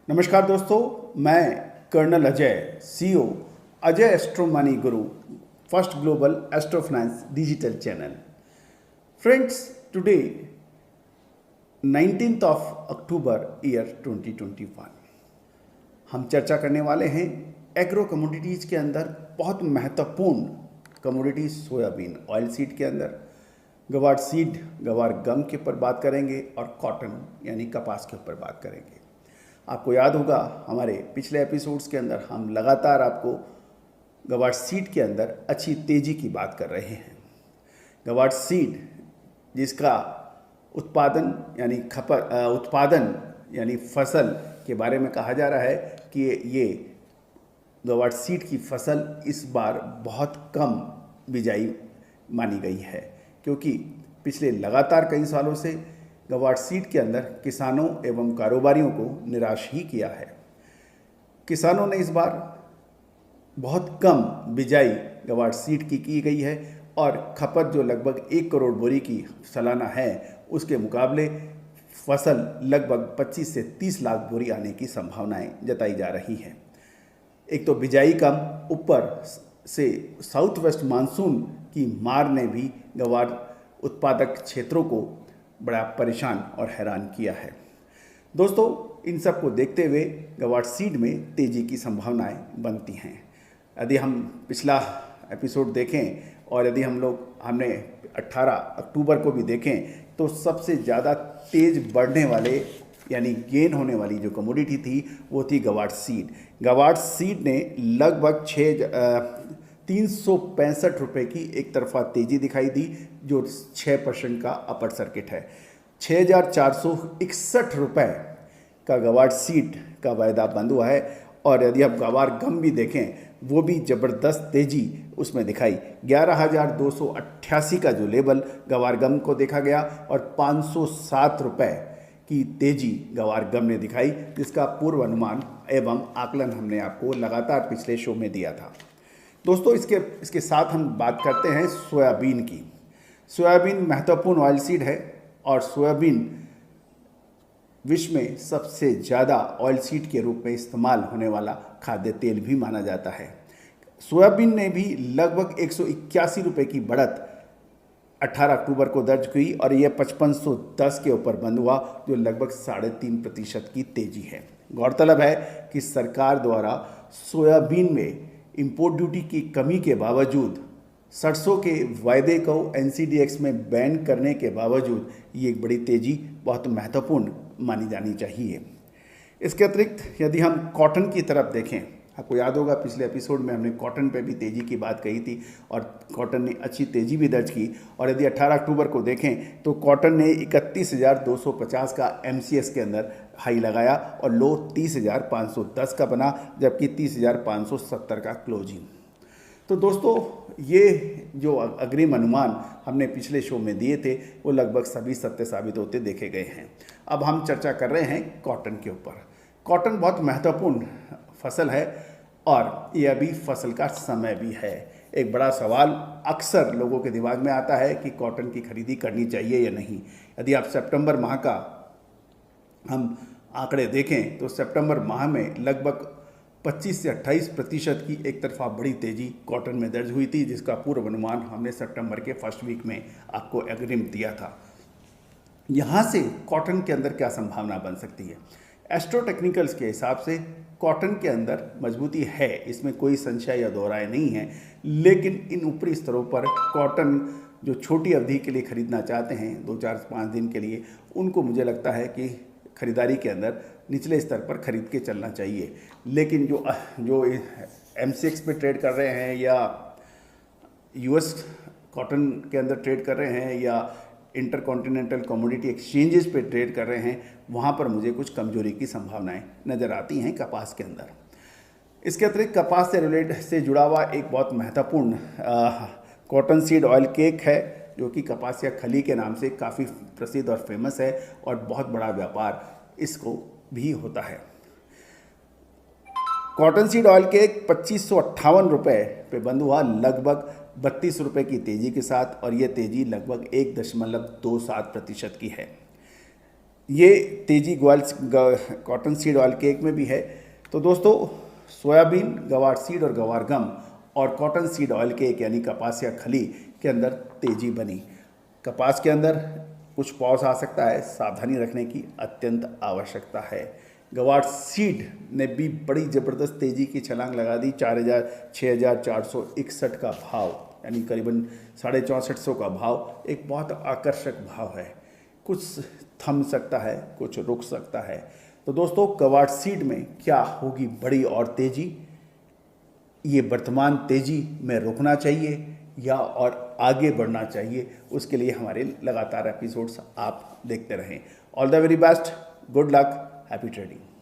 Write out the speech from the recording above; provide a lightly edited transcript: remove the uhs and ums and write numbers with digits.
नमस्कार दोस्तों, मैं colonel Ajay, CEO Ajay astro money guru, first global astro finance digital channel. Friends, today 19th of October year 2021 हम चर्चा करने वाले हैं एग्रो कमोडिटीज़ के अंदर बहुत महत्वपूर्ण कमोडिटी सोयाबीन ऑयल सीड के अंदर गवार सीड, गवार गम के ऊपर बात करेंगे और कॉटन यानी कपास के ऊपर बात करेंगे। आपको याद होगा हमारे पिछले एपिसोड्स के अंदर हम लगातार आपको गवार सीड के अंदर अच्छी तेज़ी की बात कर रहे हैं। गवार सीड जिसका उत्पादन यानी फसल के बारे में कहा जा रहा है कि ये गवार सीड की फसल इस बार बहुत कम बिजाई मानी गई है, क्योंकि पिछले लगातार कई सालों से गवार सीड के अंदर किसानों एवं कारोबारियों को निराश ही किया है। किसानों ने इस बार बहुत कम बिजाई गवार सीड की गई है और खपत जो लगभग 1 करोड़ बोरी की सालाना है, उसके मुकाबले फसल लगभग 25 से 30 लाख बोरी आने की संभावनाएं जताई जा रही हैं। एक तो बिजाई कम, ऊपर से साउथ वेस्ट मानसून की मार ने भी गवार उत्पादक क्षेत्रों को बड़ा परेशान और हैरान किया है। दोस्तों, इन सब को देखते हुए गवार सीड में तेज़ी की संभावनाएं बनती हैं। यदि हम पिछला एपिसोड देखें और यदि हमने 18 अक्टूबर को भी देखें तो सबसे ज़्यादा तेज़ बढ़ने वाले यानी गेन होने वाली जो कमोडिटी थी वो थी गवार सीड। गवार सीड ने लगभग 365 रुपये की एक तरफा तेज़ी दिखाई दी, जो 6% का अपर सर्किट है। 6,461 रुपये का गवार सीड का वायदा बंद हुआ है। और यदि आप गवार गम भी देखें, वो भी ज़बरदस्त तेज़ी उसमें दिखाई। 11,288 का जो लेवल गवार गम को देखा गया और 507 रुपये की तेज़ी गवार गम ने दिखाई, जिसका पूर्व अनुमान एवं आकलन हमने आपको लगातार पिछले शो में दिया था। दोस्तों, इसके साथ हम बात करते हैं सोयाबीन की। सोयाबीन महत्वपूर्ण ऑयल सीड है और सोयाबीन विश्व में सबसे ज़्यादा ऑयल सीड के रूप में इस्तेमाल होने वाला खाद्य तेल भी माना जाता है। सोयाबीन ने भी लगभग 181 रुपये की बढ़त 18 अक्टूबर को दर्ज हुई और यह 5510 के ऊपर बंद हुआ, जो लगभग 3.5% की तेज़ी है। गौरतलब है कि सरकार द्वारा सोयाबीन में इंपोर्ट ड्यूटी की कमी के बावजूद, सरसों के वायदे को NCDX में बैन करने के बावजूद ये एक बड़ी तेज़ी बहुत महत्वपूर्ण मानी जानी चाहिए। इसके अतिरिक्त यदि हम कॉटन की तरफ देखें, आपको याद होगा पिछले एपिसोड में हमने कॉटन पे भी तेज़ी की बात कही थी और कॉटन ने अच्छी तेज़ी भी दर्ज की। और यदि 18 अक्टूबर को देखें तो कॉटन ने 31,250 का MCS के अंदर हाई लगाया और लो 30,510 का बना, जबकि 30,570 का क्लोजिंग। तो दोस्तों, ये जो अग्रिम अनुमान हमने पिछले शो में दिए थे वो लगभग सभी सत्य साबित होते देखे गए हैं। अब हम चर्चा कर रहे हैं कॉटन के ऊपर। कॉटन बहुत महत्वपूर्ण फसल है और यह अभी फसल का समय भी है। एक बड़ा सवाल अक्सर लोगों के दिमाग में आता है कि कॉटन की खरीदी करनी चाहिए या नहीं। यदि आप सितंबर माह का हम आंकड़े देखें तो सितंबर माह में लगभग 25 से 28% की एक तरफा बड़ी तेज़ी कॉटन में दर्ज हुई थी, जिसका पूर्व अनुमान हमने सितंबर के फर्स्ट वीक में आपको अग्रिम दिया था। यहाँ से कॉटन के अंदर क्या संभावना बन सकती है? एस्ट्रो टेक्निकल्स के हिसाब से कॉटन के अंदर मजबूती है, इसमें कोई संशय या दोहराए नहीं है। लेकिन इन ऊपरी स्तरों पर कॉटन जो छोटी अवधि के लिए खरीदना चाहते हैं, 2-4-5 दिन के लिए, उनको मुझे लगता है कि खरीदारी के अंदर निचले स्तर पर खरीद के चलना चाहिए। लेकिन जो MCX पे ट्रेड कर रहे हैं या US कॉटन के अंदर ट्रेड कर रहे हैं या इंटरकॉन्टिनेंटल कमोडिटी एक्सचेंजेस पे ट्रेड कर रहे हैं, वहाँ पर मुझे कुछ कमजोरी की संभावनाएं नज़र आती हैं कपास के अंदर। इसके अतिरिक्त कपास से जुड़ा हुआ एक बहुत महत्वपूर्ण कॉटन सीड ऑयल केक है, जो कि कपासिया खली के नाम से काफ़ी प्रसिद्ध और फेमस है और बहुत बड़ा व्यापार इसको भी होता है। कॉटन सीड ऑयल केक 2558 रुपये पे बंद हुआ, लगभग 32 रुपये की तेज़ी के साथ, और ये तेज़ी लगभग 1.27% की है। ये तेजी कॉटन सीड ऑयल केक में भी है। तो दोस्तों, सोयाबीन, गवार सीड और गवार गम और कॉटन सीड ऑयल केक यानी कपास या खली के अंदर तेजी बनी। कपास के अंदर कुछ पॉज आ सकता है, सावधानी रखने की अत्यंत आवश्यकता है। गवार सीड ने भी बड़ी ज़बरदस्त तेज़ी की छलांग लगा दी। 6,461 का भाव यानी करीबन 6450 का भाव एक बहुत आकर्षक भाव है। कुछ थम सकता है, कुछ रुक सकता है। तो दोस्तों, गवार सीड में क्या होगी बड़ी और तेज़ी? ये वर्तमान तेज़ी में रुकना चाहिए या और आगे बढ़ना चाहिए? उसके लिए हमारे लगातार एपिसोड्स आप देखते रहें। All the very best, good luck, happy trading.